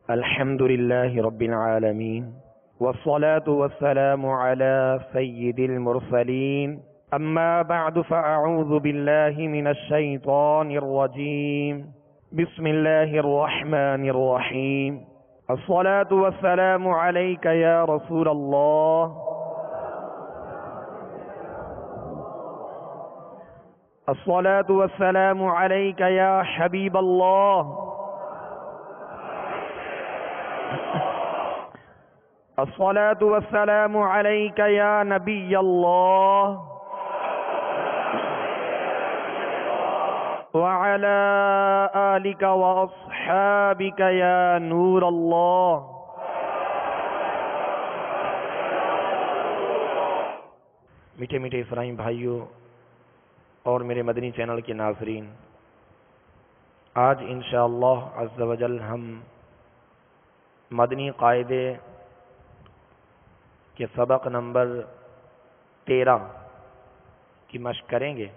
الحمد لله رب العالمين والصلاة والسلام على سيد المرسلين أما بعد فأعوذ بالله من الشيطان الرجيم بسم الله الرحمن الرحيم الصلاة والسلام عليك يا رسول الله الصلاة والسلام عليك يا حبيب الله الصلاة والسلام عليك يا نبي الله وعلى آلك وأصحابك يا نور الله. میٹھے میٹھے اسرائیم بھائیوں اور میرے مدنی چینل کے ناظرین، آج انشاءاللہ عز و جل ہم مدنی قاعدے کہ سبق نمبر 13 کی مشق کریں گے.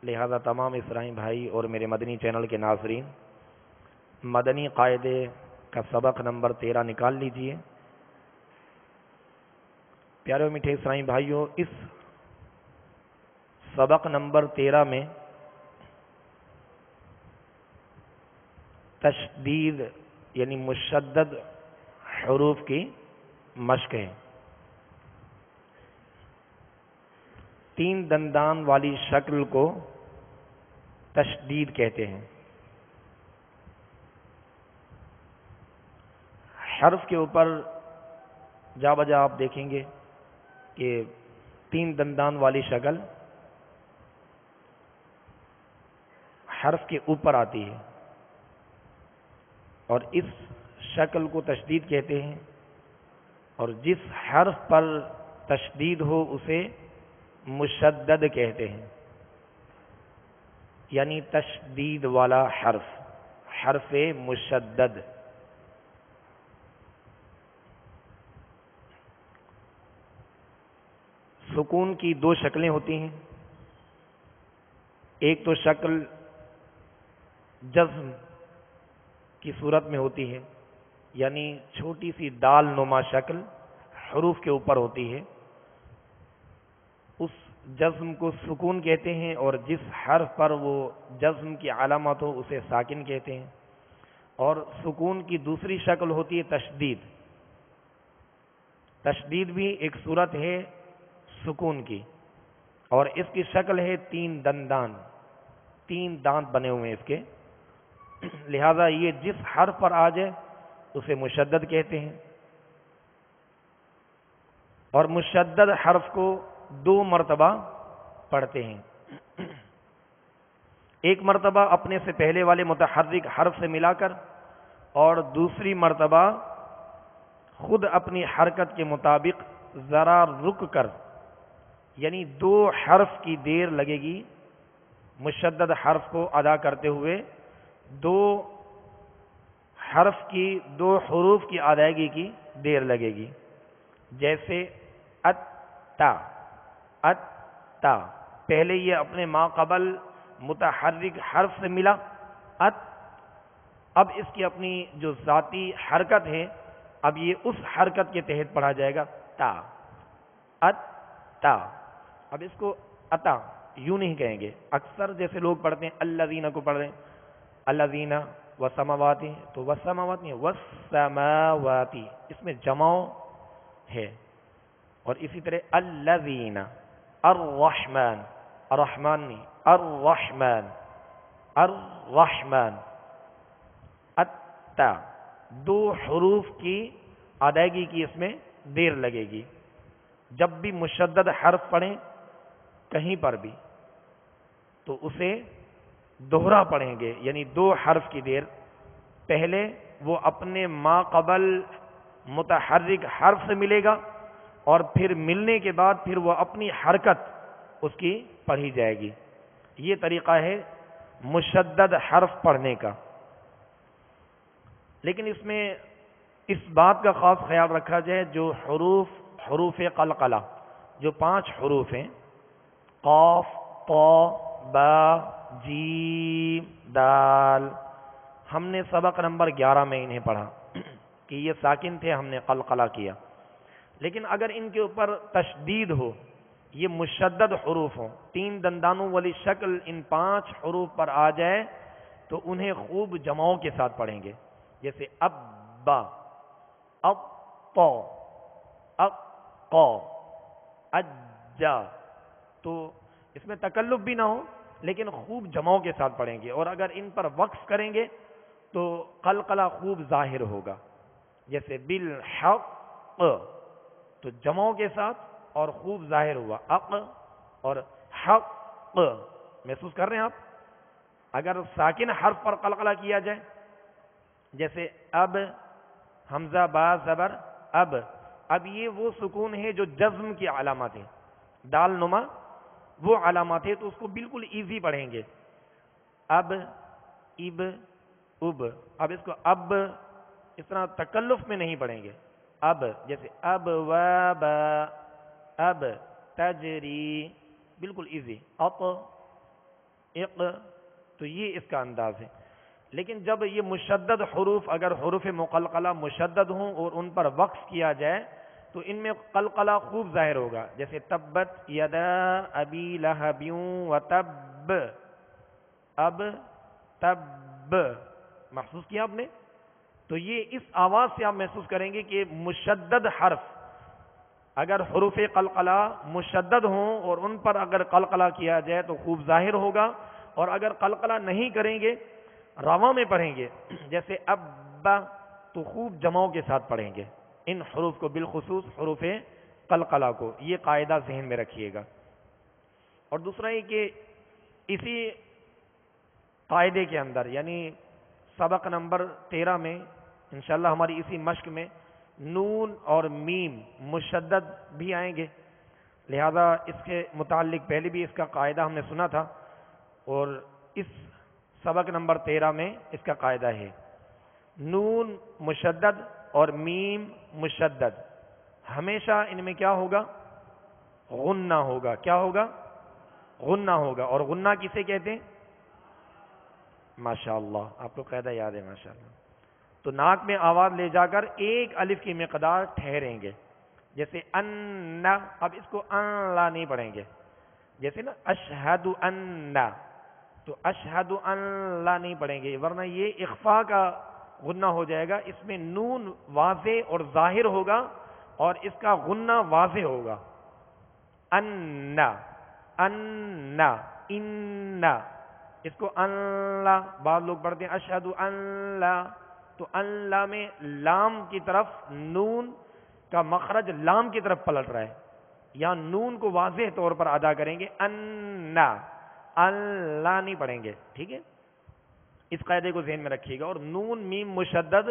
لہذا تمام اسرائیلی بھائی اور میرے مدنی چینل کے ناظرین مدنی قاعدے کا سبق نمبر 13 نکال لیجئے. پیارے میٹھے اسرائیلی بھائیوں، اس سبق نمبر 13 میں تشدید یعنی مشدد حروف کی مشق ہے. 3 دندان والی شکل کو تشدید کہتے ہیں. حرف کے اوپر جا بجا آپ دیکھیں گے کہ 3 دندان والی شکل حرف کے اوپر آتی ہے اور اس شکل کو تشدید کہتے ہیں. اور جس حرف پر تشدید ہو اسے مشدد کہتے ہیں، یعنی تشدید والا حرف، حرف مشدد. سکون کی 2 شکلیں ہوتی ہیں. ایک تو شکل جزم کی صورت میں ہوتی ہے، یعنی چھوٹی سی دال نما شکل حروف کے اوپر ہوتی ہے، اس جزم کو سکون کہتے ہیں. اور جس حرف پر وہ جزم کی علامت ہو اسے ساکن کہتے ہیں. اور سکون کی دوسری شکل ہوتی ہے تشدید. تشدید بھی ایک صورت ہے سکون کی، اور اس کی شکل ہے 3 دندان، 3 دانت بنے ہوئے ہیں اس کے. لہذا یہ جس حرف پر آ جائے اسے مشدد کہتے ہیں. اور مشدد حرف کو 2 مرتبہ پڑھتے ہیں. ایک مرتبہ اپنے سے پہلے والے متحرک حرف سے ملا کر، اور دوسری مرتبہ خود اپنی حرکت کے مطابق ذرا رک کر، یعنی 2 حرف کی دیر لگے گی مشدد حرف کو ادا کرتے ہوئے. 2 حرف کی 2 حروف کی ادائیگی کی دیر لگے گی. جیسے اتا، اتا پہلے یہ اپنے ما قبل متحرک حرف سے ملا ات، اب اس کی اپنی جو ذاتی حرکت ہے اب یہ اس حرکت کے تحت پڑھا جائے گا تا، اتا. اب اس کو اتا یوں نہیں کہیں گے. اکثر جیسے لوگ پڑھتے ہیں الذین کو پڑھ رہے ہیں الذین والسماواتی، تو والسماوات نہیں، والسماواتی، اس میں جمع ہے. اور اسی طرح الذین، الرحمن، الرحمن نہیں، الرحمن، الرحمن. اتا 2 حروف کی ادائیگی کی اس میں دیر لگے گی. جب بھی مشدد حرف پڑھیں کہیں پر بھی تو اسے دوہرا پڑھیں گے، یعنی 2 حرف کی دیر. پہلے وہ اپنے ما قبل متحرک حرف سے ملے گا، اور پھر ملنے کے بعد پھر وہ اپنی حرکت اس کی پڑھی جائے گی. یہ طریقہ ہے مشدد حرف پڑھنے کا. لیکن اس میں اس بات کا خاص خیال رکھا جائے جو حروف قلقلہ، جو 5 حروف ہیں، قاف، طا، با، جیم، دال، ہم نے سبق نمبر 11 میں انہیں پڑھا. کہ یہ ساکن تھے، ہم نے قلقلہ کیا. لیکن اگر ان کے اوپر تشدید ہو، یہ مشدد حروف ہوں، 3 دندانوں والی شکل ان 5 حروف پر آ جائے تو انہیں خوب جماؤں کے ساتھ پڑھیں گے. جیسے ابا، اقا، اقا، اجا. تو اس میں تکلف بھی نہ ہو لیکن خوب جماؤں کے ساتھ پڑھیں گے. اور اگر ان پر وقف کریں گے تو قلقلہ خوب ظاہر ہوگا. جیسے بالحق، تو جماؤں کے ساتھ اور خوب ظاہر ہوا. اق اور حق محسوس کر رہے ہیں آپ؟ اگر ساکن حرف پر قلقلہ کیا جائے، جیسے اب، حمزہ با زبر اب یہ وہ سکون ہے جو جزم کی علامات ہیں، دال نما وہ علامات ہے، تو اس کو بالکل ایزی پڑھیں گے. اب، اب، اب اس کو اب اس طرح تکلف میں نہیں پڑھیں گے. اب جیسے اب و اب تجری، بالکل ایزی. اق، تو یہ اس کا انداز ہے. لیکن جب یہ مشدد حروف، اگر حروف مقلقلہ مشدد ہوں اور ان پر وقف کیا جائے تو ان میں قلقلہ خوب ظاہر ہوگا. جیسے تبت یدا ابی لہب وتب، اب تب، محسوس کیا آپ نے؟ تو یہ اس آواز سے آپ محسوس کریں گے کہ مشدد حرف اگر حروف قلقلہ مشدد ہوں اور ان پر اگر قلقلہ کیا جائے تو خوب ظاہر ہوگا. اور اگر قلقلہ نہیں کریں گے، رواں میں پڑھیں گے، جیسے اب، تو خوب جماؤں کے ساتھ پڑھیں گے ان حروف کو، بالخصوص حروف قلقلہ کو. یہ قاعدہ ذہن میں رکھیے گا. اور دوسرا یہ کہ اسی قاعدے کے اندر، یعنی سبق نمبر 13 میں انشاءاللہ ہماری اسی مشق میں نون اور میم مشدد بھی آئیں گے. لہذا اس کے متعلق پہلے بھی اس کا قاعدہ ہم نے سنا تھا، اور اس سبق نمبر 13 میں اس کا قاعدہ ہے نون مشدد اور میم مشدد، ہمیشہ ان میں کیا ہوگا؟ غنہ ہوگا. کیا ہوگا؟ غنہ ہوگا. اور غنہ کسے کہتے ہیں؟ ماشاءاللہ آپ کو قاعدہ یاد ہے، ماشاءاللہ. تو ناک میں آواز لے جا کر ایک الف کی مقدار ٹھہریں گے. جیسے ان، اب اس کو ان لا نہیں پڑھیں گے. جیسے نا اشہد ان، تو اشہد ان لا نہیں پڑھیں گے، ورنہ یہ اخفاء کا غنہ ہو جائے گا. اس میں نون واضح اور ظاہر ہوگا اور اس کا غنہ واضح ہوگا. ان، ان، ان، اس کو اللہ، بعض لوگ پڑھتے ہیں اشہد اللہ، تو اللہ میں لام کی طرف نون کا مخرج لام کی طرف پلٹ رہا ہے. یا نون کو واضح طور پر ادا کریں گے، ان، اللہ نہیں پڑھیں گے. ٹھیک ہے، اس قاعدے کو ذہن میں رکھیے گا. اور نون میم مشدد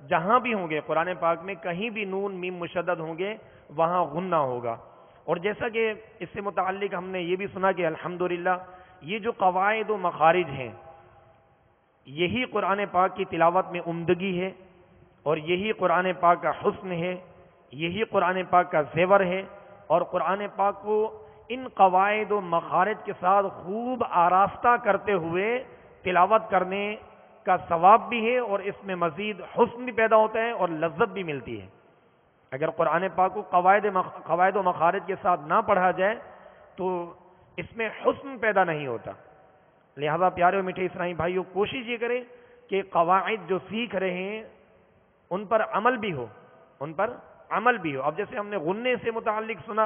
جہاں بھی ہوں گے قرآن پاک میں، کہیں بھی نون میم مشدد ہوں گے وہاں غنہ ہوگا. اور جیسا کہ اس سے متعلق ہم نے یہ بھی سنا کہ الحمدللہ یہ جو قواعد و مخارج ہیں، یہی قرآن پاک کی تلاوت میں عمدگی ہے، اور یہی قرآن پاک کا حسن ہے، یہی قرآن پاک کا زیور ہے. اور قرآن پاک کو ان قواعد و مخارج کے ساتھ خوب آراستہ کرتے ہوئے تلاوت کرنے کا ثواب بھی ہے، اور اس میں مزید حسن بھی پیدا ہوتا ہے اور لذت بھی ملتی ہے. اگر قرآن پاک کو قواعد و مخارج کے ساتھ نہ پڑھا جائے تو اس میں حسن پیدا نہیں ہوتا. لہذا پیارے و میٹھے اسلامی بھائیوں، کوشش یہ کریں کہ قواعد جو سیکھ رہے ہیں ان پر عمل بھی ہو، ان پر عمل بھی ہو. اب جیسے ہم نے غنے سے متعلق سنا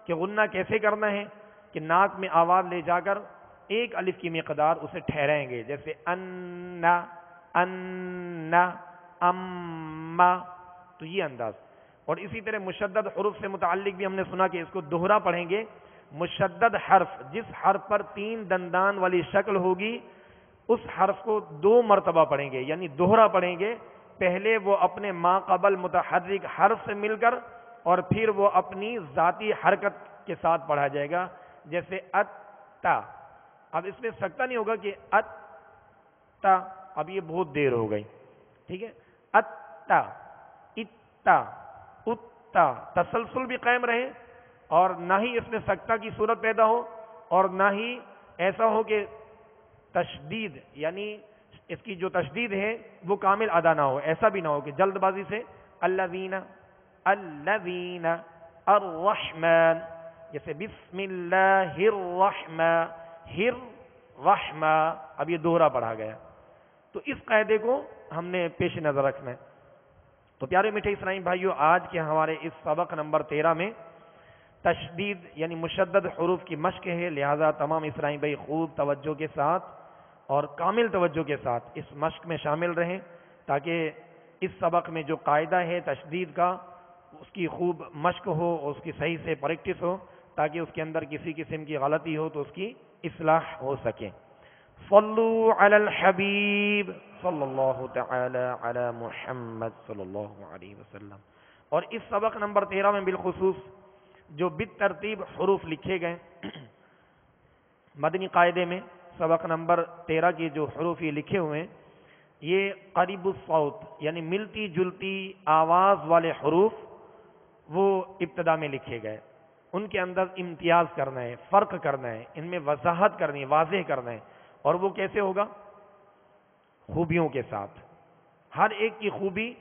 کہ غنہ کیسے کرنا ہے، کہ ناک میں آواز لے جا کر ایک الف کی مقدار اسے ٹھہرائیں گے. جیسے ان، ان، اما، تو یہ انداز. اور اسی طرح مشدد حروف سے متعلق بھی ہم نے سنا کہ اس کو دوہرا پڑھیں گے. مشدد حرف، جس حرف پر 3 دندان والی شکل ہوگی اس حرف کو 2 مرتبہ پڑھیں گے، یعنی دوہرا پڑھیں گے. پہلے وہ اپنے ما قبل متحرک حرف سے مل کر، اور پھر وہ اپنی ذاتی حرکت کے ساتھ پڑھا جائے گا. جیسے اتا، اب اس میں سکتہ نہیں ہوگا کہ اتا، اب یہ بہت دیر ہو گئی. ٹھیک ہے، اتا، اتا، اتا، تسلسل بھی قائم رہے، اور نہ ہی اس میں سکتہ کی صورت پیدا ہو، اور نہ ہی ایسا ہو کہ تشدید یعنی اس کی جو تشدید ہے وہ کامل ادا نہ ہو، ایسا بھی نہ ہو کہ جلد بازی سے الذین الذین الرحمن، جیسے بسم اللہ الرحمن، اب یہ دوہرا پڑھا گیا، تو اس قاعدے کو ہم نے پیش نظر رکھنا ہے۔ تو پیارے میٹھے اسلامی بھائیوں، آج کے ہمارے اس سبق نمبر 13 میں تشدید یعنی مشدد حروف کی مشق ہے، لہذا تمام اسلامی بھائی خوب توجہ کے ساتھ اور کامل توجہ کے ساتھ اس مشق میں شامل رہیں، تاکہ اس سبق میں جو قاعدہ ہے تشدید کا اس کی خوب مشق ہو اور اس کی صحیح سے پریکٹس ہو، تاکہ اس کے اندر کسی قسم کی غلطی ہو تو اس کی اصلاح ہو سکے۔ صلو علی الحبیب صلی اللہ تعالی علی محمد صلی اللہ علیہ وسلم۔ اور اس سبق نمبر 13 میں بالخصوص جو بالترتیب حروف لکھے گئے مدنی قاعدے میں، سبق نمبر 13 کے جو حروف یہ لکھے ہوئے ہیں، یہ قریب الصوت یعنی ملتی جلتی آواز والے حروف وہ ابتدا میں لکھے گئے، ان کے اندر امتیاز کرنا ہے، فرق کرنا ہے، ان میں وضاحت کرنی ہے، واضح کرنا ہے، اور وہ کیسے ہوگا؟ خوبیوں کے ساتھ، ہر ایک کی خوبی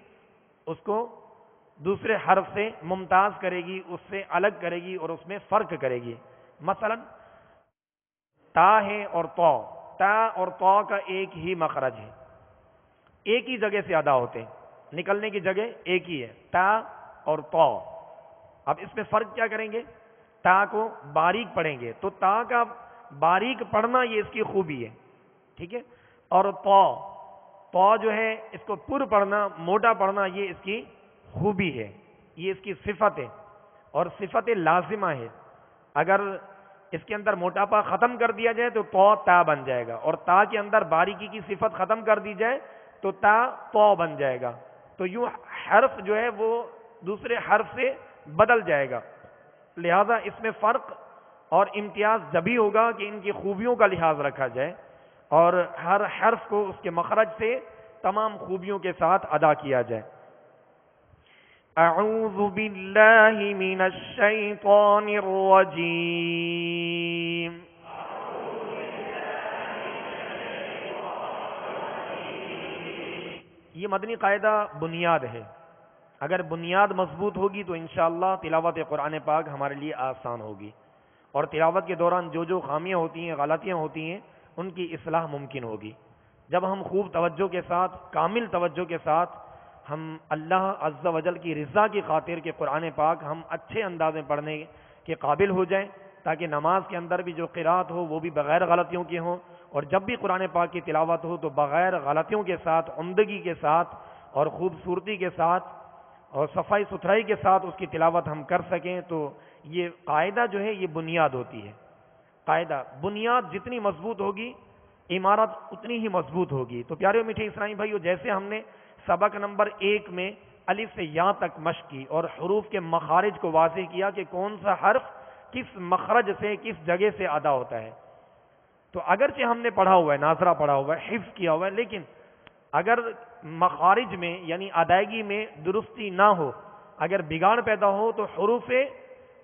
اس کو دوسرے حرف سے ممتاز کرے گی، اس سے الگ کرے گی اور اس میں فرق کرے گی۔ مثلا تا ہے اور تو، تا اور تو کا ایک ہی مخرج ہے، ایک ہی جگہ سے ادا ہوتے ہیں، نکلنے کی جگہ ایک ہی ہے، تا اور تو۔ اب اس میں فرق کیا کریں گے؟ تا کو باریک پڑھیں گے تو تا کا باریک پڑھنا یہ اس کی خوبی ہے، ٹھیک ہے، اور تو جو ہے اس کو پر پڑھنا، موٹا پڑھنا، یہ اس کی خوبی ہے، یہ اس کی صفت ہے اور صفت لازمہ ہے۔ اگر اس کے اندر موٹاپا ختم کر دیا جائے تو تا بن جائے گا، اور تا کے اندر باریکی کی صفت ختم کر دی جائے تو تا تو بن جائے گا، تو یوں حرف جو ہے وہ دوسرے حرف سے بدل جائے گا۔ لہذا اس میں فرق اور امتیاز جبھی ہوگا کہ ان کی خوبیوں کا لحاظ رکھا جائے اور ہر حرف کو اس کے مخرج سے تمام خوبیوں کے ساتھ ادا کیا جائے۔ اعوذ باللہ من الشیطان الرجیم۔ یہ مدنی قاعدہ بنیاد ہے، اگر بنیاد مضبوط ہوگی تو انشاءاللہ تلاوت قرآن پاک ہمارے لیے آسان ہوگی، اور تلاوت کے دوران جو خامیاں ہوتی ہیں، غلطیاں ہوتی ہیں، ان کی اصلاح ممکن ہوگی جب ہم خوب توجہ کے ساتھ، کامل توجہ کے ساتھ ہم اللہ عز و جل کی رضا کی خاطر کہ قرآن پاک ہم اچھے انداز میں پڑھنے کے قابل ہو جائیں، تاکہ نماز کے اندر بھی جو قرات ہو وہ بھی بغیر غلطیوں کے ہوں، اور جب بھی قرآن پاک کی تلاوت ہو تو بغیر غلطیوں کے ساتھ، عمدگی کے ساتھ اور خوبصورتی کے ساتھ اور صفائی ستھرائی کے ساتھ اس کی تلاوت ہم کر سکیں۔ تو یہ قاعدہ جو ہے یہ بنیاد ہوتی ہے۔ قاعدہ بنیاد جتنی مضبوط ہوگی عمارت اتنی ہی مضبوط ہوگی۔ تو پیارے میٹھے اسلامی بھائیو، جیسے ہم نے سبق نمبر 1 میں الف سے یا تک مشق کی اور حروف کے مخارج کو واضح کیا کہ کون سا حرف کس مخرج سے، کس جگہ سے ادا ہوتا ہے، تو اگرچہ ہم نے پڑھا ہوا ہے، ناظرہ پڑھا ہوا ہے، حفظ کیا ہوا ہے، لیکن اگر مخارج میں یعنی ادائیگی میں درستی نہ ہو، اگر بگاڑ پیدا ہو، تو حروف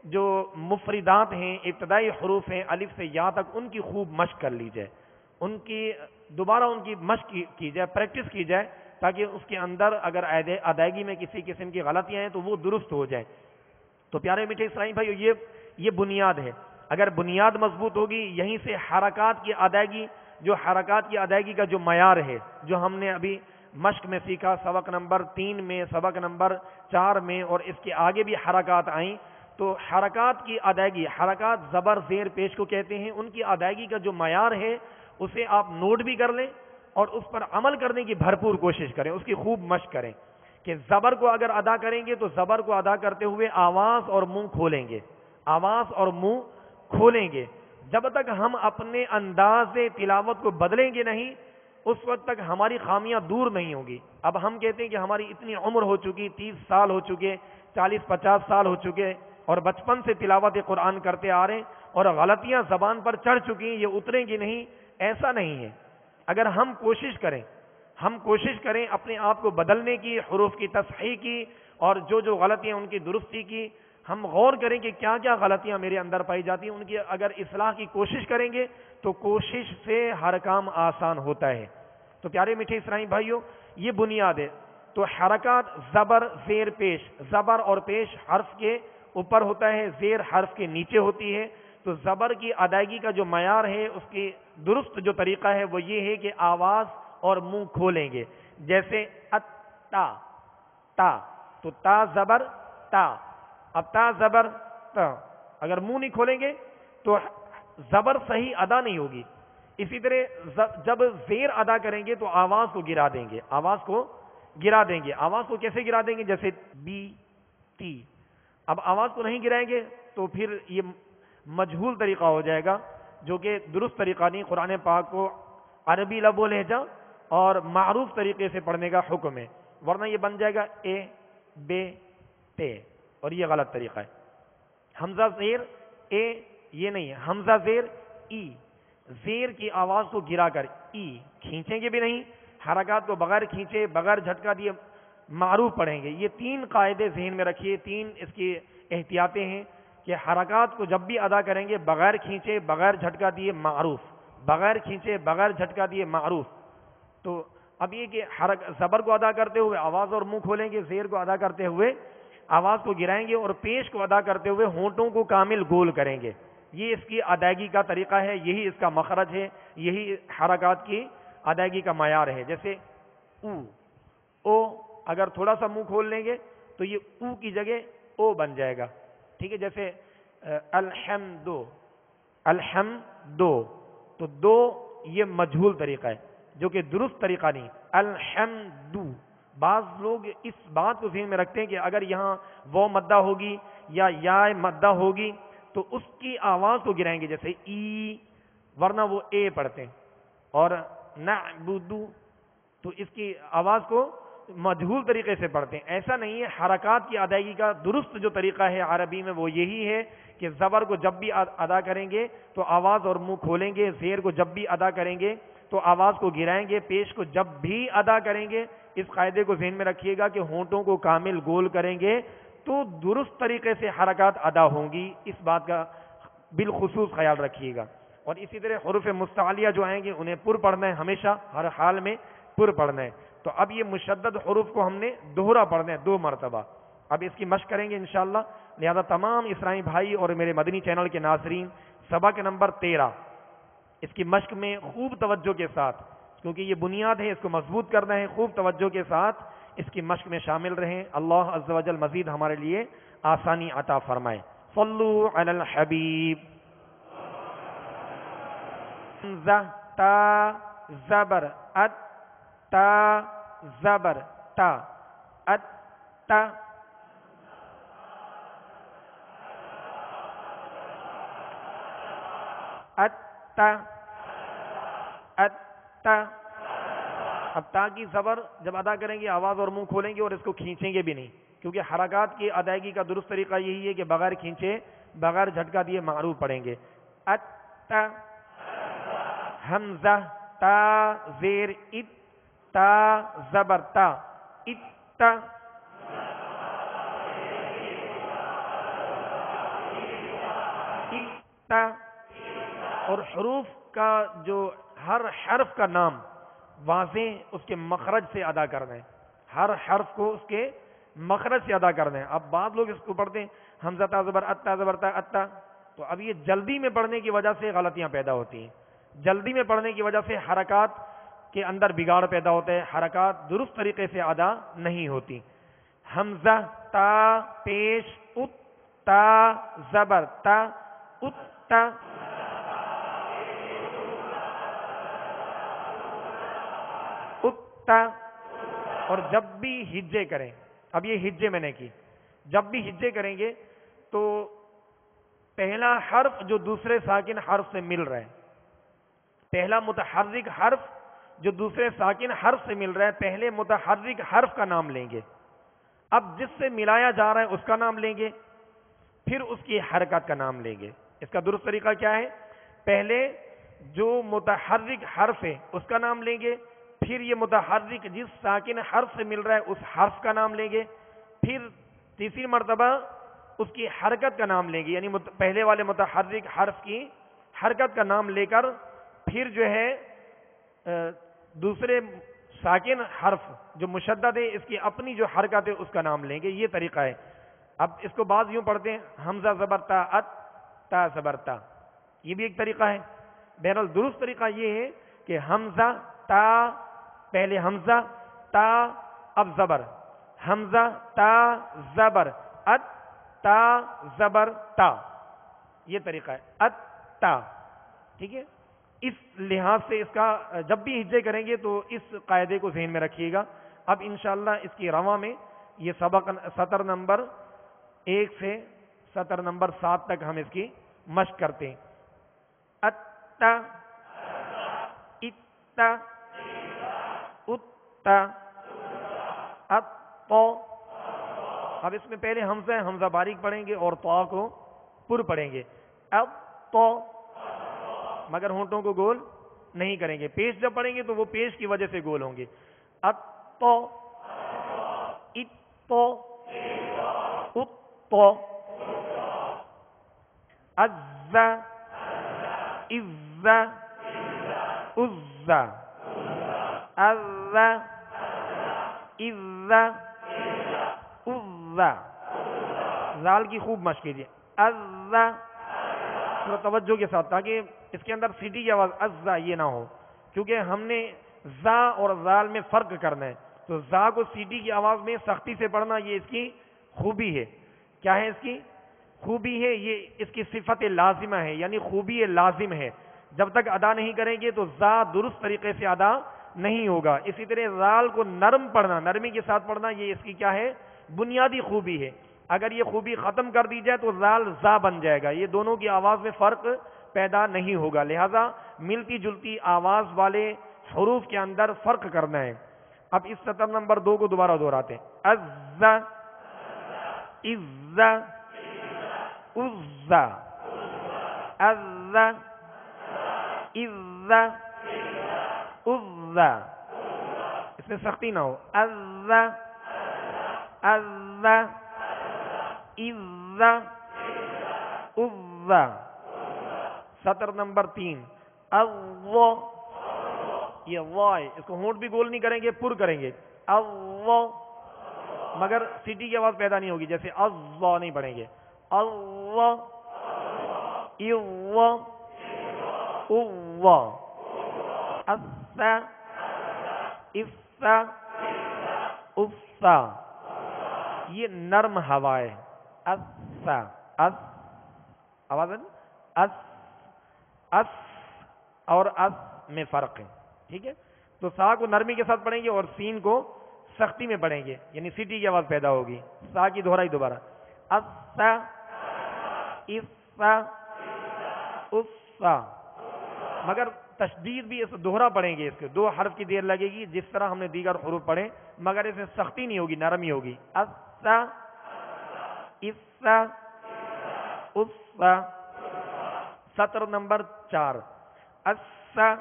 جو مفردات ہیں، ابتدائی حروف ہیں الف سے یا تک، ان کی خوب مشق کر لی جائے، ان کی دوبارہ ان کی مشق کی جائے، پریکٹس کی جائے، تاکہ اس کے اندر اگر ادائیگی میں کسی قسم کی غلطیاں ہیں تو وہ درست ہو جائیں۔ تو پیارے میٹھے اسلامی بھائیو، یہ بنیاد ہے، اگر بنیاد مضبوط ہوگی، یہیں سے حرکات کی ادائیگی، جو حرکات کی ادائیگی کا جو معیار ہے، جو ہم نے ابھی مشق میں سیکھا، سبق نمبر 3 میں، سبق نمبر 4 میں، اور اس کے آگے بھی حرکات آئیں، تو حرکات کی ادائیگی، حرکات زبر زیر پیش کو کہتے ہیں، ان کی ادائیگی کا جو معیار ہے اسے آپ نوٹ بھی کر لیں اور اس پر عمل کرنے کی بھرپور کوشش کریں، اس کی خوب مشق کریں کہ زبر کو اگر ادا کریں گے تو زبر کو ادا کرتے ہوئے آواز اور منہ کھولیں گے، آواز اور منہ کھولیں گے۔ جب تک ہم اپنے انداز تلاوت کو بدلیں گے نہیں، اس وقت تک ہماری خامیاں دور نہیں ہوں گی۔ اب ہم کہتے ہیں کہ ہماری اتنی عمر ہو چکی، 30 سال ہو چکے، 40-50 سال ہو چکے، اور بچپن سے تلاوت قرآن کرتے آ رہے ہیں اور غلطیاں زبان پر چڑھ چکی ہیں، یہ اتریں گی نہیں، ایسا نہیں ہے۔ اگر ہم کوشش کریں اپنے آپ کو بدلنے کی، حروف کی تصحیح کی، اور جو غلطیاں ان کی درستی کی، ہم غور کریں کہ کیا کیا غلطیاں میرے اندر پائی جاتی ہیں، ان کی اگر اصلاح کی کوشش کریں گے تو کوشش سے ہر کام آسان ہوتا ہے۔ تو تو پیارے میٹھے اسلامی بھائیوں یہ بنیاد ہے. تو حرکات زبر زیر پیش، زبر اور پیش حرف کے اوپر ہوتا ہے، زیر حرف کے نیچے ہوتی ہے. تو زبر کی ادائیگی کا جو معیار ہے، اس کی درست جو طریقہ ہے وہ یہ ہے کہ آواز اور منہ کھولیں گے. جیسے اتا، تا، تو تا زبر تا. اب تا زبر تا، اگر منہ نہیں کھولیں گے تو زبر صحیح ادا نہیں ہوگی. اسی طرح جب زیر ادا کریں گے تو آواز کو گرا دیں گے، آواز کو گرا دیں گے. آواز کو کیسے گرا دیں گے؟ جیسے بی تی. اب آواز کو نہیں گرائیں گے تو پھر یہ مجہول طریقہ ہو جائے گا، جو کہ درست طریقہ نہیں. قرآن پاک کو عربی لب و لہجہ اور معروف طریقے سے پڑھنے کا حکم ہے، ورنہ یہ بن جائے گا اے بے تے، اور یہ غلط طریقہ ہے. حمزہ زیر اے یہ نہیں ہے، حمزہ زیر ای. زیر کی آواز کو گرا کر ای، کھینچیں گے بھی نہیں، حرکات کو بغیر کھینچے بغیر جھٹکا دیے معروف پڑھیں گے. یہ تین قاعدے ذہن میں رکھیے، تین اس کی احتیاطیں ہیں کہ حرکات کو جب بھی ادا کریں گے بغیر کھینچے بغیر جھٹکا دیے معروف، بغیر کھینچے بغیر جھٹکا دیے معروف. تو اب یہ کہ زبر کو ادا کرتے ہوئے آواز اور منہ کھولیں گے، زیر کو ادا کرتے ہوئے آواز کو گرائیں گے، اور پیش کو ادا کرتے ہوئے ہونٹوں کو کامل گول کریں گے. یہ اس کی ادائیگی کا طریقہ ہے، یہی اس کا مخرج ہے، یہی حرکات کی ادائیگی کا معیار ہے. جیسے او، او اگر تھوڑا سا منہ کھول لیں گے تو یہ او کی جگہ او بن جائے گا. ٹھیک ہے. جیسے الحمدو، الحمدو، تو دو یہ مجہول طریقہ ہے جو کہ درست طریقہ نہیں. الحمدو، بعض لوگ اس بات کو ذہن میں رکھتے ہیں کہ اگر یہاں وہ مدہ ہوگی یا مدہ ہوگی تو اس کی آواز کو گرائیں گے، جیسے ای، ورنہ وہ اے پڑھتے ہیں. اور نعبدو، تو اس کی آواز کو مجہول طریقے سے پڑھتے ہیں. ایسا نہیں ہے. حرکات کی ادائیگی کا درست جو طریقہ ہے عربی میں وہ یہی ہے کہ زبر کو جب بھی ادا کریں گے تو آواز اور منہ کھولیں گے، زیر کو جب بھی ادا کریں گے تو آواز کو گرائیں گے، پیش کو جب بھی ادا کریں گے اس قاعدے کو ذہن میں رکھیے گا کہ ہونٹوں کو کامل گول کریں گے تو درست طریقے سے حرکات ادا ہوں گی. اس بات کا بالخصوص خیال رکھیے گا. اور اسی طرح حروف مستعلیہ جو آئیں گے انہیں پر پڑھنا ہے، ہمیشہ ہر حال میں پر پڑھنا ہے. تو اب یہ مشدد حروف کو ہم نے دوہرا پڑھنا ہے 2 مرتبہ. اب اس کی مشق کریں گے انشاءاللہ. لہذا تمام اسلامی بھائی اور میرے مدنی چینل کے ناظرین سبق نمبر 13 اس کی مشق میں خوب توجہ کے ساتھ، کیونکہ یہ بنیاد ہے، اس کو مضبوط کرنا ہے، خوب توجہ کے ساتھ اس کی مشق میں شامل رہیں. اللہ عز و جل مزید ہمارے لیے آسانی عطا فرمائے. صلو علی الحبیب. حمزہ تا زبر ات، تا زبر تا، ات تا. ات تا، ات تا. اب تا کی زبر جب ادا کریں گے آواز اور منہ کھولیں گے اور اس کو کھینچیں گے بھی نہیں، کیونکہ حرکات کی ادائیگی کا درست طریقہ یہی ہے کہ بغیر کھینچے بغیر جھٹکا دیے معروف پڑھیں گے. ات تا. حمزہ تا زیر ات، تا زبر تا، ات تا. ات تا. اور حروف کا جو ہر حرف کا نام واضح اس کے مخرج سے ادا کرنا ہے، ہر حرف کو اس کے مخرج سے ادا کرنا ہے. اب بعض لوگ اس کو پڑھتے ہیں حمزہ تا زبر اتا زبر تا اتا، تو اب یہ جلدی میں پڑھنے کی وجہ سے غلطیاں پیدا ہوتی ہیں. جلدی میں پڑھنے کی وجہ سے حرکات کے اندر بگاڑ پیدا ہوتا ہے، حرکات درست طریقے سے ادا نہیں ہوتی. حمزہ تا پیش ات، تا زبر تا، ات تا. ات تا. اور جب بھی ہجے کریں، اب یہ ہجے میں نے کی، جب بھی ہجے کریں گے تو پہلا حرف جو دوسرے ساکن حرف سے مل رہا ہے، پہلا متحرک حرف جو دوسرے ساکن حرف سے مل رہا ہے، پہلے متحرک حرف کا نام لیں گے. اب جس سے ملایا جا رہا ہے اس کا نام لیں گے، پھر اس کی حرکت کا نام لیں گے. اس کا درست طریقہ کیا ہے؟ پہلے جو متحرک حرف ہے اس کا نام لیں گے، پھر یہ متحرک جس ساکن حرف سے مل رہا ہے اس حرف کا نام لیں گے، پھر تیسری مرتبہ اس کی حرکت کا نام لیں گے، یعنی پہلے والے متحرک حرف کی حرکت کا نام لے کر پھر جو ہے دوسرے ساکن حرف جو مشدد ہے اس کی اپنی جو حرکت ہے اس کا نام لیں گے. یہ طریقہ ہے. اب اس کو بعض یوں پڑھتے ہیں حمزہ زبر تا ات تا زبر تا, یہ بھی ایک طریقہ ہے. بہرحال درست طریقہ یہ ہے کہ حمزہ تا, پہلے حمزہ تا اب زبر, حمزہ تا زبر ات تا زبر تا, یہ طریقہ ہے ات تا. ٹھیک ہے, اس لحاظ سے اس کا جب بھی ہجے کریں گے تو اس قاعدے کو ذہن میں رکھیے گا. اب انشاءاللہ اس کی رواں میں یہ سبق سطر نمبر 1 سے سطر نمبر 7 تک ہم اس کی مشق کرتے ہیں. اتا اتا اتا اتو. اب اس میں پہلے حمزہ ہے, حمزہ باریک پڑھیں گے اور تو کو پر پڑھیں گے. اب تو, مگر ہونٹوں کو گول نہیں کریں گے. پیش جب پڑھیں گے تو وہ پیش کی وجہ سے گول ہوں گے. اب تو اتو اتو عزا عزا عزا عزا عزا عزا. زال کی خوب مشق کیجیے. عزا تھوڑا توجہ کے ساتھ, تاکہ اس کے اندر سیٹی کی آواز عزا یہ نہ ہو, کیونکہ ہم نے زا اور زال میں فرق کرنا ہے. تو زا کو سیٹی کی آواز میں سختی سے پڑھنا یہ اس کی خوبی ہے. کیا ہے اس کی خوبی ہے؟ یہ اس کی صفت لازمہ ہے, یعنی خوبی لازم ہے. جب تک ادا نہیں کریں گے تو زا درست طریقے سے ادا نہیں ہوگا. اسی طرح زال کو نرم پڑھنا, نرمی کے ساتھ پڑھنا, یہ اس کی کیا ہے؟ بنیادی خوبی ہے. اگر یہ خوبی ختم کر دی جائے تو زال زا بن جائے گا. یہ دونوں کی آواز میں فرق پیدا نہیں ہوگا. لہذا ملتی جلتی آواز والے حروف کے اندر فرق کرنا ہے. اب اس سطر نمبر 2 کو دوبارہ دہراتے ہیں. عزا عزا عزا عزا عزا عزا. اس میں سختی نہ ہو. عزا عزا عزا عزا. سطر نمبر 3 الو. یہ وائی, اس کو ہونٹ بھی گول نہیں کریں گے, پر کریں گے. الو, مگر سیٹی کی آواز پیدا نہیں ہوگی, جیسے الو نہیں پڑھیں گے. الو ایو اوو اسا اسا اسا. یہ نرم ہوا ہے. اسا اس, آواز ہے اس اس اور اس میں فرق ہے. ٹھیک ہے, تو سا کو نرمی کے ساتھ پڑھیں گے اور سین کو سختی میں پڑھیں گے, یعنی سیٹی کی آواز پیدا ہوگی. سا کی دہرائی دوبارہ. اسا اسا اسا, مگر تشدید بھی اس دوہرا پڑھیں گے. اس کے 2 حرف کی دیر لگے گی جس طرح ہم نے دیگر حروف پڑھے, مگر اس میں سختی نہیں ہوگی, نرمی ہوگی. اسا اسا اسا. سطر نمبر 4 اسا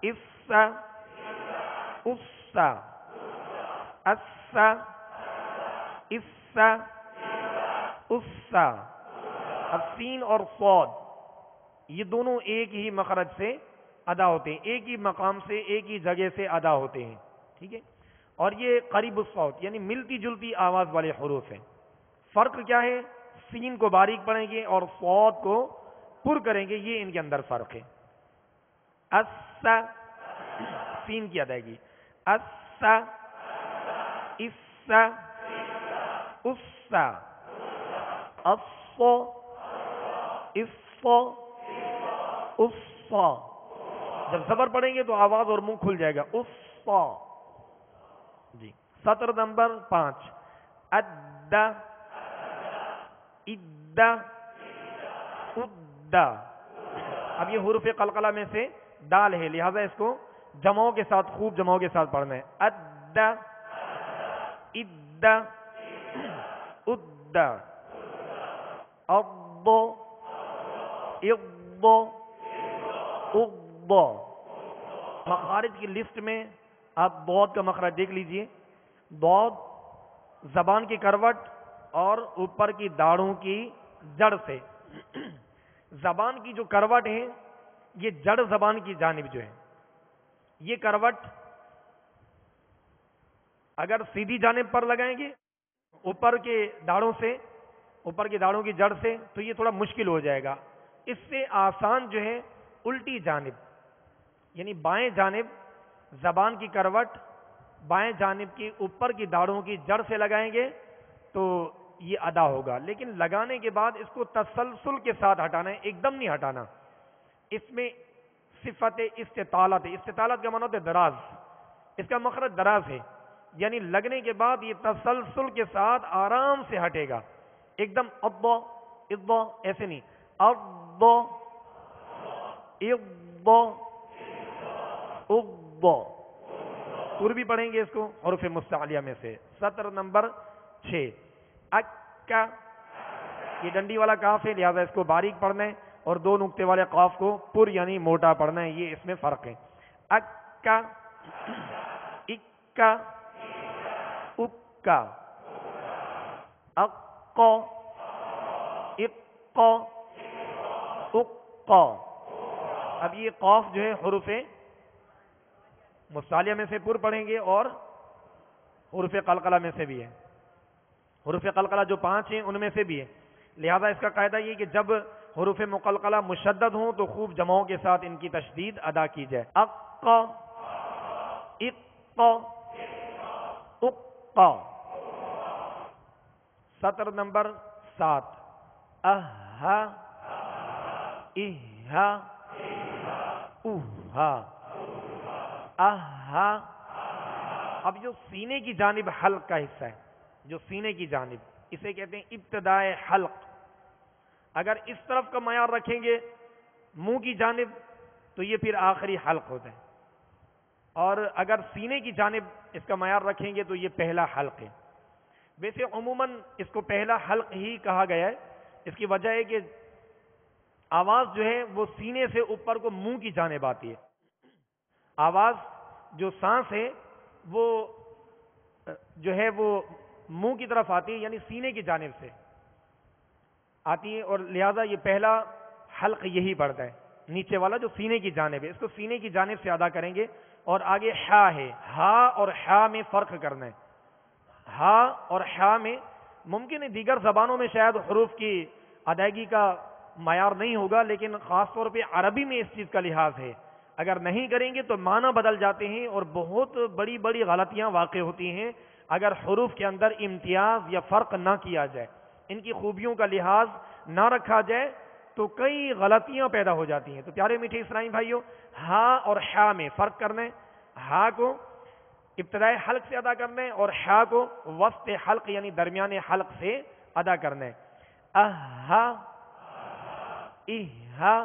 اسا اسا اسا اسا اسا. اب سین اور صاد یہ دونوں ایک ہی مخرج سے ادا ہوتے ہیں, ایک ہی مقام سے, ایک ہی جگہ سے ادا ہوتے ہیں. ٹھیک ہے, اور یہ قریب الصوت یعنی ملتی جلتی آواز والے حروف ہیں. فرق کیا ہے؟ سین کو باریک پڑھیں گے اور صاد کو پر کریں گے, یہ ان کے اندر فرق ہے. اسا سین کی ادائیگی. اسا اسا اسا اصو اصو اصا. جب زبر پڑھیں گے تو آواز اور منہ کھل جائے گا. اصا. جی. سطر نمبر 5 ادا ادا ادا. اب یہ حروف قلقلہ میں سے دال ہے, لہذا اس کو جمعوں کے ساتھ, خوب جمعوں کے ساتھ پڑھنا ہے. ادا ادا ادا اضو اضو اضو. مخارج کی لسٹ میں آپ ضاد کا مخرج دیکھ لیجئے. ضاد زبان کی کروٹ اور اوپر کی داڑھوں کی جڑ سے. زبان کی جو کروٹ ہے یہ جڑ زبان کی جانب جو ہے, یہ کروٹ اگر سیدھی جانب پر لگائیں گے اوپر کے داڑوں سے، اوپر کی داڑوں کی جڑ سے، تو یہ تھوڑا مشکل ہو جائے گا. اس سے آسان جو ہے الٹی جانب یعنی بائیں جانب زبان کی کروٹ بائیں جانب کی اوپر کی داڑوں کی جڑ سے لگائیں گے تو یہ ادا ہوگا. لیکن لگانے کے بعد اس کو تسلسل کے ساتھ ہٹانا ہے، ایک دم نہیں ہٹانا. اس میں صفت استطالت ہے. استطالت کا معنی ہوتا ہے دراز، اس کا مخرج دراز ہے، یعنی لگنے کے بعد یہ تسلسل کے ساتھ آرام سے ہٹے گا. ایک دم ابا ابا ایسے نہیں، ابا ابا ابا. پور بھی پڑھیں گے اس کو حروف مستعلیہ میں سے. سطر نمبر 6 اکا، یہ ڈنڈی والا کاف ہے لہذا اس کو باریک پڑھنا ہے، اور دو نقطے والے قاف کو پر یعنی موٹا پڑھنا ہے. یہ اس میں فرق ہے. اکا اکا اکا اقا اقا اقا. اب یہ قاف جو ہے حروف مستعلیہ میں سے پر پڑھیں گے اور حروف قلقلہ میں سے بھی ہے. حروف قلقلہ جو 5 ہیں ان میں سے بھی ہے. لہذا اس کا قاعدہ یہ کہ جب حروف مقلقلہ مشدد ہوں تو خوب جمعوں کے ساتھ ان کی تشدید ادا کی جائے. اقا اقا اقا. سطر نمبر 7 اہا اہا اوہا اہا. اب جو سینے کی جانب حلق کا حصہ ہے، جو سینے کی جانب، اسے کہتے ہیں ابتدائے حلق. اگر اس طرف کا معیار رکھیں گے منہ کی جانب تو یہ پھر آخری حلق ہوتا ہے، اور اگر سینے کی جانب اس کا معیار رکھیں گے تو یہ پہلا حلق ہے. ویسے عموماً اس کو پہلا حلق ہی کہا گیا ہے. اس کی وجہ ہے کہ آواز جو ہے وہ سینے سے اوپر کو منہ کی جانب آتی ہے. آواز جو سانس ہے وہ جو ہے وہ منہ کی طرف آتی ہے، یعنی سینے کی جانب سے آتی ہے، اور لہذا یہ پہلا حلق یہی پڑتا ہے، نیچے والا جو سینے کی جانب ہے. اس کو سینے کی جانب سے ادا کریں گے. اور آگے ہا ہے، ہا اور ہا میں فرق کرنا ہے. ہا اور ہا میں ممکن ہے دیگر زبانوں میں شاید حروف کی ادائیگی کا معیار نہیں ہوگا، لیکن خاص طور پہ عربی میں اس چیز کا لحاظ ہے. اگر نہیں کریں گے تو معنی بدل جاتے ہیں اور بہت بڑی بڑی غلطیاں واقع ہوتی ہیں اگر حروف کے اندر امتیاز یا فرق نہ کیا جائے، ان کی خوبیوں کا لحاظ نہ رکھا جائے تو کئی غلطیاں پیدا ہو جاتی ہیں. تو پیارے میٹھے اسلامی بھائیوں، ہا اور ہا میں فرق کرنا ہے. ہا کو ابتدائی حلق سے ادا کرنا ہے اور ہا کو وسط حلق یعنی درمیان حلق سے ادا کرنا ہے. اہا اہا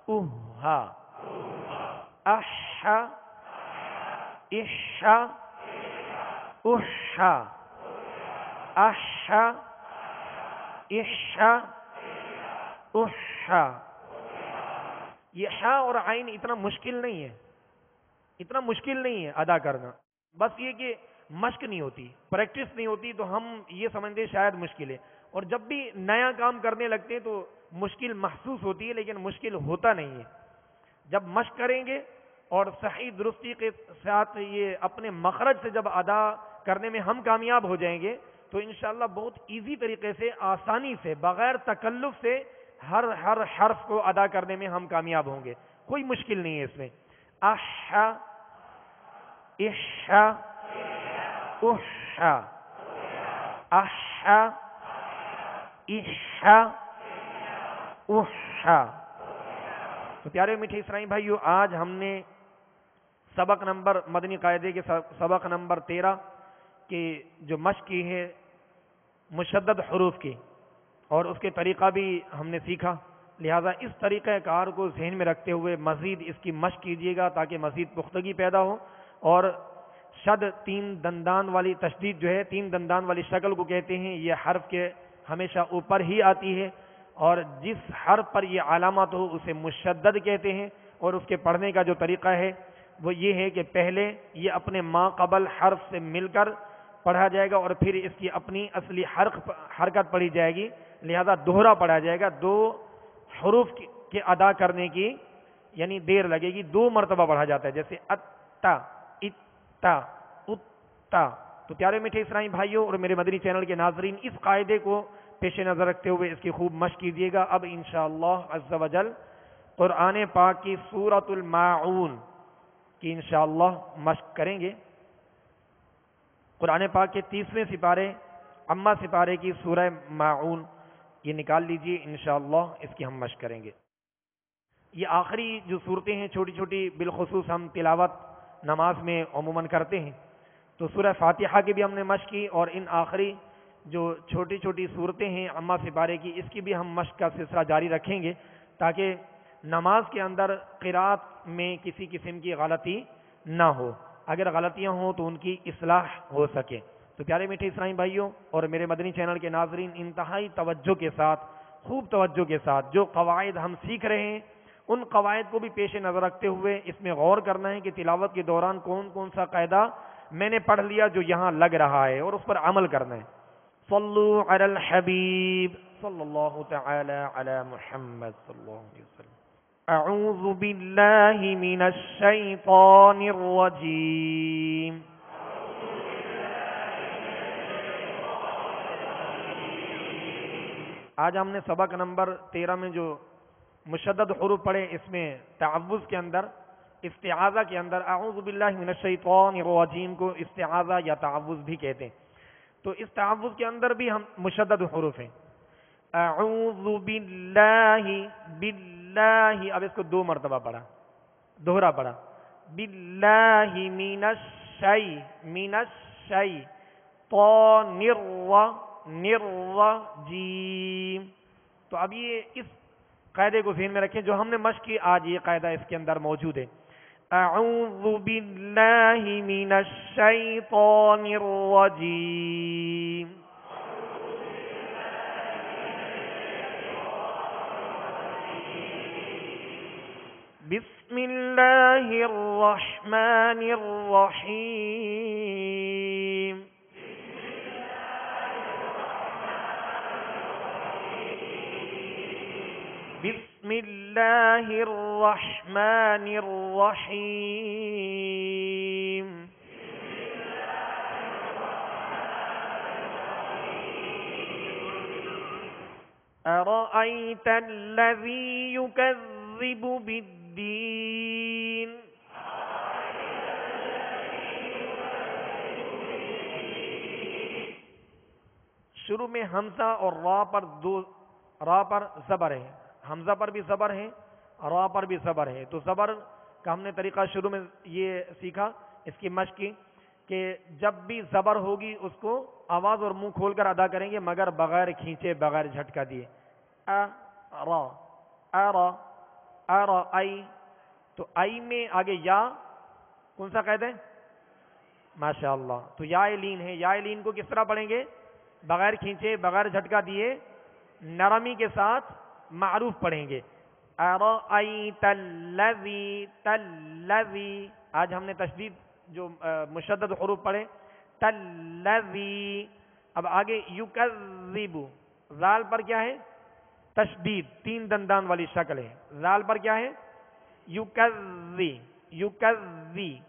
اوہا احا احا احا احا احا احا. یہ ہا اور عین اتنا مشکل نہیں ہے، اتنا مشکل نہیں ہے ادا کرنا. بس یہ کہ مشق نہیں ہوتی، پریکٹس نہیں ہوتی تو ہم یہ سمجھتے شاید مشکل ہے. اور جب بھی نیا کام کرنے لگتے ہیں تو مشکل محسوس ہوتی ہے، لیکن مشکل ہوتا نہیں ہے. جب مشق کریں گے اور صحیح درستی کے ساتھ یہ اپنے مخرج سے جب ادا کرنے میں ہم کامیاب ہو جائیں گے تو انشاءاللہ بہت ایزی طریقے سے، آسانی سے، بغیر تکلف سے ہر حرف کو ادا کرنے میں ہم کامیاب ہوں گے. کوئی مشکل نہیں ہے اس میں. احا احا احا احا احا احا. تو پیارے میٹھے اسلامی بھائیو، آج ہم نے سبق نمبر مدنی قاعدے کے سبق نمبر 13 کی جو مشق کی ہے مشدد حروف کی، اور اس کے طریقہ بھی ہم نے سیکھا. لہٰذا اس طریقہ کار کو ذہن میں رکھتے ہوئے مزید اس کی مشق کیجیے گا تاکہ مزید پختگی پیدا ہو. اور شد 3 دندان والی تشدید جو ہے 3 دندان والی شکل کو کہتے ہیں، یہ حرف کے ہمیشہ اوپر ہی آتی ہے، اور جس حرف پر یہ علامت ہو اسے مشدد کہتے ہیں. اور اس کے پڑھنے کا جو طریقہ ہے وہ یہ ہے کہ پہلے یہ اپنے ما قبل حرف سے مل کر پڑھا جائے گا اور پھر اس کی اپنی اصلی حرکت پڑھی جائے گی. لہذا دوہرا پڑھا جائے گا. 2 حروف کے ادا کرنے کی یعنی دیر لگے گی، 2 مرتبہ پڑھا جاتا ہے، جیسے اتا، اتا، اتا۔ تو پیارے میٹھے اسلامی بھائیوں اور میرے مدنی چینل کے ناظرین، اس قاعدے کو پیش نظر رکھتے ہوئے اس کی خوب مشق کیجیے گا۔ اب انشاءاللہ عز و جل قرآن پاک کی سورۃ الماعون کی انشاءاللہ مشق کریں گے۔ قرآن پاک کے 30ویں سپارے، اما سپارے کی سورہ ماعون یہ نکال لیجئے، انشاءاللہ اس کی ہم مشق کریں گے۔ یہ آخری جو صورتیں ہیں چھوٹی چھوٹی، بالخصوص ہم تلاوت نماز میں عموماً کرتے ہیں، تو سورہ فاتحہ کی بھی ہم نے مشق کی، اور ان آخری جو چھوٹی چھوٹی صورتیں ہیں اما سپارے کی، اس کی بھی ہم مشق کا سلسلہ جاری رکھیں گے، تاکہ نماز کے اندر قرات میں کسی قسم کی غلطی نہ ہو، اگر غلطیاں ہوں تو ان کی اصلاح ہو سکے۔ تو پیارے میٹھے اسلامی بھائیوں اور میرے مدنی چینل کے ناظرین، انتہائی توجہ کے ساتھ، خوب توجہ کے ساتھ جو قواعد ہم سیکھ رہے ہیں، ان قواعد کو بھی پیش نظر رکھتے ہوئے اس میں غور کرنا ہے کہ تلاوت کے دوران کون کون سا قاعدہ میں نے پڑھ لیا جو یہاں لگ رہا ہے، اور اس پر عمل کرنا ہے۔ صلو علی الحبیب صلی اللہ تعالی علی محمد صلی اللہ علیہ وسلم۔ اعوذ باللہ من الشیطان الرجیم۔ آج ہم نے سبق نمبر 13 میں جو مشدد حروف پڑھے، اس میں تعوذ کے اندر، استعاذہ کے اندر اعوذ باللہ من الشیطان الرجیم کو استعاذہ یا تعوذ بھی کہتے ہیں۔ تو اس تعوذ کے اندر بھی ہم مشدد حروف ہیں۔ اعوذ باللہ، باللہ، اب اس کو 2 مرتبہ پڑھا، دوہرا پڑھا، باللہ من الشی، من الشی، طان الرجیم۔ تو اب یہ اس قاعدے کو ذہن میں رکھیں جو ہم نے مشق کی، آج یہ قاعدہ اس کے اندر موجود ہے۔ اعوذ باللہ من الشیطان الرجیم۔ بسم اللہ الرحمن الرحیم۔ بسم اللہ الرحمن الرحیم۔ أرأيت الذي يكذب بالدين؟ شروع میں حمزہ اور را پر را پر زبر ہے، حمزہ پر بھی زبر ہے، را پر بھی زبر ہے۔ تو زبر کا ہم نے طریقہ شروع میں یہ سیکھا، اس کی مشق کی کہ جب بھی زبر ہوگی اس کو آواز اور منہ کھول کر ادا کریں گے، مگر بغیر کھینچے، بغیر جھٹکا دیے۔ را، آئی، تو آئی میں آگے یا کون سا قید ہے؟ ماشاءاللہ، تو یا لین ہے، یا لین کو کس طرح پڑھیں گے؟ بغیر کھینچے، بغیر جھٹکا دیے، نرمی کے ساتھ معروف پڑھیں گے۔ ارأیت الذی، تلذی، آج ہم نے تشدید جو مشدد حروف پڑھے، تلذی۔ اب آگے یکذب، ذال پر کیا ہے؟ تشدید، 3 دندان والی شکل ہے، ذال پر کیا ہے؟ یکذی، یکذی،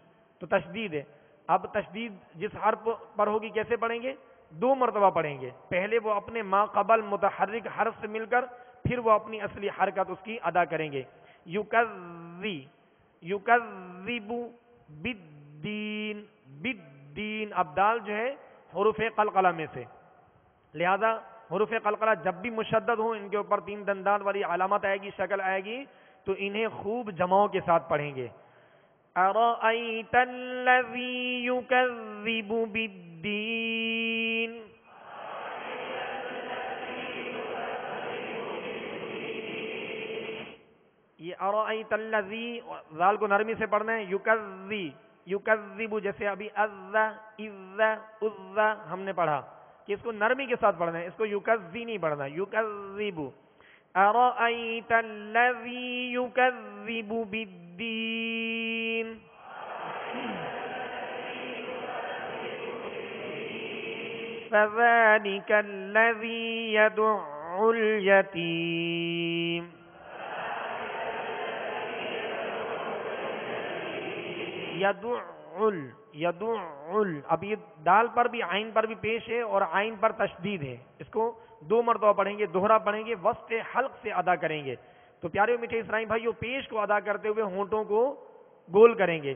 تو تشدید ہے۔ اب تشدید جس حرف پر ہوگی کیسے پڑھیں گے؟ 2 مرتبہ پڑھیں گے، پہلے وہ اپنے ما قبل متحرک حرف سے مل کر، پھر وہ اپنی اصلی حرکت اس کی ادا کریں گے۔ یکذی، یکذب بالدین، بالدین۔ اب دال جو ہے حروف قلقلہ میں سے، لہذا حروف قلقلہ جب بھی مشدد ہوں، ان کے اوپر 3 دندان والی علامت آئے گی، شکل آئے گی، تو انہیں خوب جماؤں کے ساتھ پڑھیں گے۔ ارأیت الذی یکذب بالدین۔ یہ ارأیت الذی، ذال کو نرمی سے پڑھنا ہے، یکذی، یکذب، جیسے ابھی اذ، اذ ہم نے پڑھا کہ اس کو نرمی کے ساتھ پڑھنا ہے، اس کو یکذی نہیں پڑھنا، یکذب۔ ارأیت الذی یکذب بالدین۔ فذلک الذی یدع الیتیم۔ یدعل، یدعل، اب یہ دال پر بھی عین پر بھی پیش ہے اور عین پر تشدید ہے، اس کو دو مرتبہ پڑھیں گے، دوہرا پڑھیں گے، وسط حلق سے ادا کریں گے. تو پیارے میٹھے اسرائیل بھائیو، پیش کو ادا کرتے ہوئے ہونٹوں کو گول کریں گے.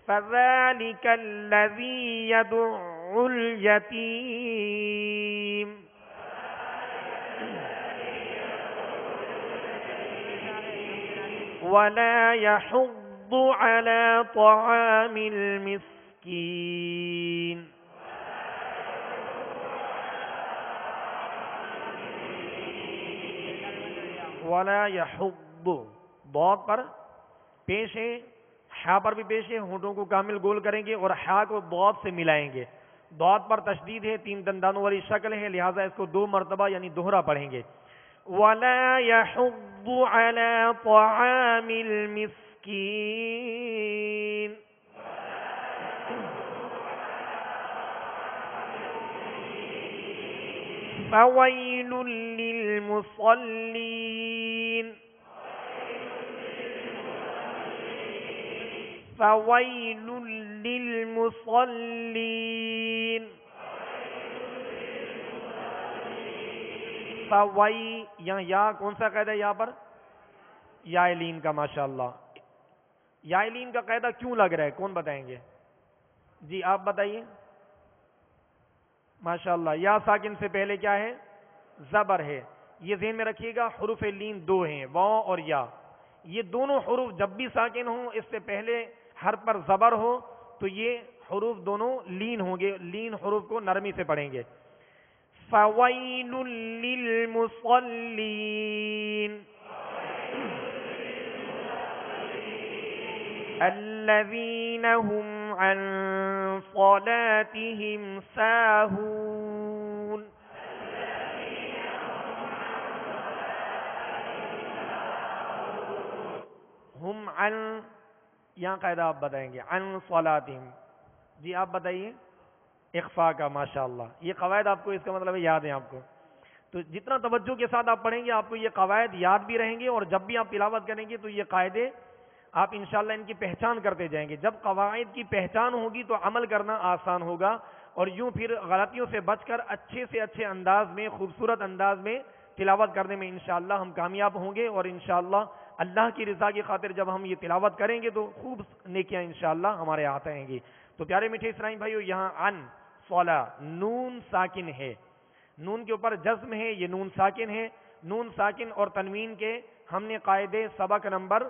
فَذَلِكَ الَّذِي يَدُعُّ الْيَتِيمَ وَلَا يَحُضُّ عَلَى طَعَامِ الْمِسْكِينِ. وَلَا يَحُضُّ، ضاد پر پیش ہے، حا پر بھی پیش ہے، ہونٹوں کو کامل گول کریں گے اور حا کو ضاد سے ملائیں گے. ضاد پر تشدید ہے، تین دندانوں والی شکل ہے، لہذا اس کو دو مرتبہ یعنی دوہرا پڑھیں گے. وَلَا يَحُضُّ عَلَى طَعَامِ الْمِسْكِينِ. فَوَيْلٌ لِّلْمُصَلِّينَ. فَوَيْلٌ لِّلْمُصَلِّينَ. فوئی، یہاں یا کون سا قاعدہ ہے یہاں پر؟ یا لین کا. ماشاءاللہ، یا لین کا قاعدہ کیوں لگ رہا ہے، کون بتائیں گے؟ جی آپ بتائیے. ماشاءاللہ، یا ساکن سے پہلے کیا ہے؟ زبر ہے. یہ ذہن میں رکھیے گا، حروف لین دو ہیں، واو اور یا. یہ دونوں حروف جب بھی ساکن ہوں، اس سے پہلے حرف پر زبر ہو تو یہ حروف دونوں لین ہوں گے، لین حروف کو نرمی سے پڑھیں گے. فَوَيْلٌ لِّلْمُصَلِّينَ الَّذِينَ هُمْ عَنْ صَلَاتِهِمْ سَاهُونَ. ہم عن، یہاں قاعدہ آپ بتائیں گے، عن صلاتہم. جی آپ بتائیے. اخفاء کا. ماشاءاللہ، یہ قواعد آپ کو، اس کا مطلب یاد ہے آپ کو. تو جتنا توجہ کے ساتھ آپ پڑھیں گے آپ کو یہ قواعد یاد بھی رہیں گے، اور جب بھی آپ تلاوت کریں گے تو یہ قاعدے آپ انشاءاللہ ان کی پہچان کرتے جائیں گے. جب قواعد کی پہچان ہوگی تو عمل کرنا آسان ہوگا، اور یوں پھر غلطیوں سے بچ کر اچھے سے اچھے انداز میں، خوبصورت انداز میں تلاوت کرنے میں انشاءاللہ ہم کامیاب ہوں گے. اور انشاءاللہ اللہ کی رضا کی خاطر جب ہم یہ تلاوت کریں گے تو خوب نیکیاں انشاءاللہ ہمارے ہاتھ آئیں گی. تو پیارے میٹھے اسرائیل بھائیو، یہاں عن صلا نون ساکن ہے، نون کے اوپر جزم ہے، یہ نون ساکن ہے. نون ساکن اور تنوین کے ہم نے قاعدے سبق نمبر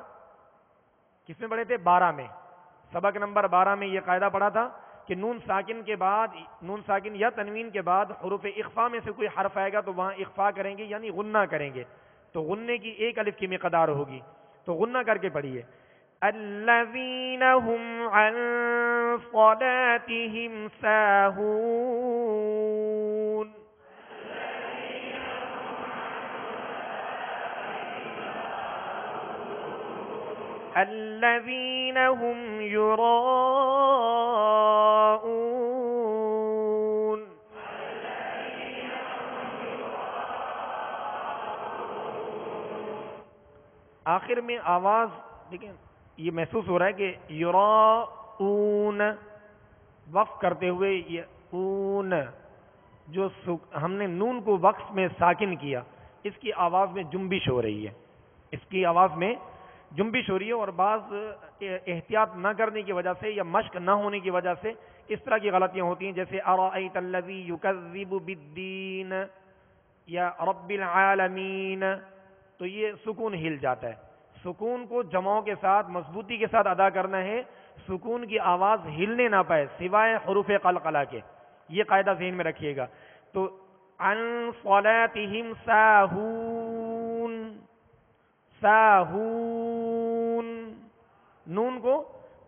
کس میں پڑھے تھے؟ 12 میں. سبق نمبر 12 میں یہ قاعدہ پڑھا تھا کہ نون ساکن کے بعد، نون ساکن یا تنوین کے بعد حروف اخفاء میں سے کوئی حرف آئے گا تو وہاں اخفاء کریں گے، یعنی غنہ کریں گے. تو غنے کی ایک الف کی مقدار ہوگی، تو غنہ کر کے پڑھیے. الذین هم عن صلاتهم ساہون. الذین هم یراؤون. آخر میں آواز دیکھیں، یہ محسوس ہو رہا ہے کہ یراؤون وقف کرتے ہوئے یہ اون، جو ہم نے نون کو وقف میں ساکن کیا، اس کی آواز میں جنبش ہو رہی ہے، اس کی آواز میں جنبش ہو رہی ہے. اور بعض احتیاط نہ کرنے کی وجہ سے یا مشق نہ ہونے کی وجہ سے اس طرح کی غلطیاں ہوتی ہیں، جیسے ارأیت الذی یکذب بالدین یا رب العالمین، تو یہ سکون ہل جاتا ہے. سکون کو جمعوں کے ساتھ مضبوطی کے ساتھ ادا کرنا ہے، سکون کی آواز ہلنے نہ پائے سوائے حروف قلقلہ کے. یہ قاعدہ ذہن میں رکھیے گا. تو عن صلاتہم ساہون، ساہون، نون کو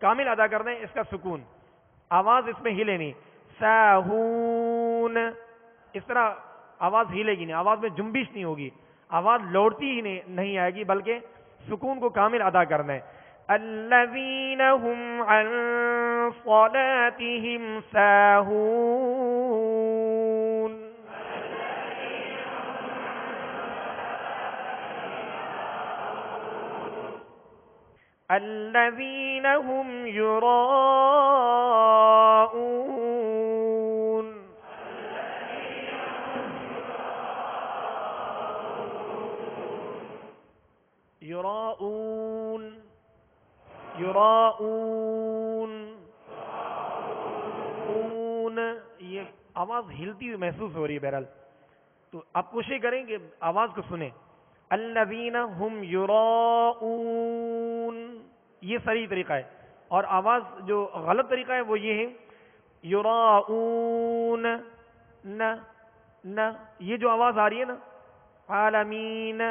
کامل ادا کرنا ہے، اس کا سکون، آواز اس میں ہلے نہیں. ساہون، اس طرح آواز ہلے گی نہیں، آواز میں جنبش نہیں ہوگی، آواز لوٹتی ہی نہیں آئے گی، بلکہ سکون کو کامل ادا کرنا ہے. الذین هم عن صلاتهم ساہون. الذین هم یراؤون. یراؤون یراؤون اون، یہ آواز ہلتی ہوئی محسوس ہو رہی ہے بہرحال، تو آپ کوشش کریں کہ آواز کو سنیں. الذین هم یراؤون، یہ صحیح طریقہ ہے. اور آواز جو غلط طریقہ ہے وہ یہ ہے یراؤون نہ نہ، یہ جو آواز آ رہی ہے نا عالمین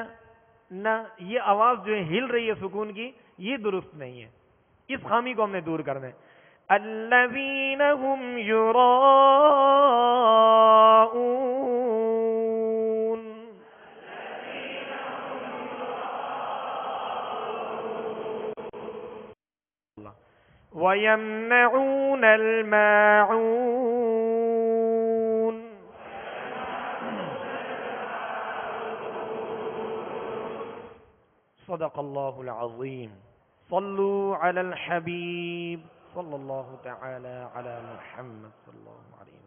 نہ، یہ آواز جو ہے ہل رہی ہے سکون کی، یہ درست نہیں ہے. اس خامی کو ہم نے دور کرنا ہے. الذین هم یراؤون. وَيَمْنَعُونَ الْمَاعُونَ. صدق اللہ العظیم. صلوا علی الحبیب صلی اللہ تعالی علی محمد صلی اللہ علیہ وسلم.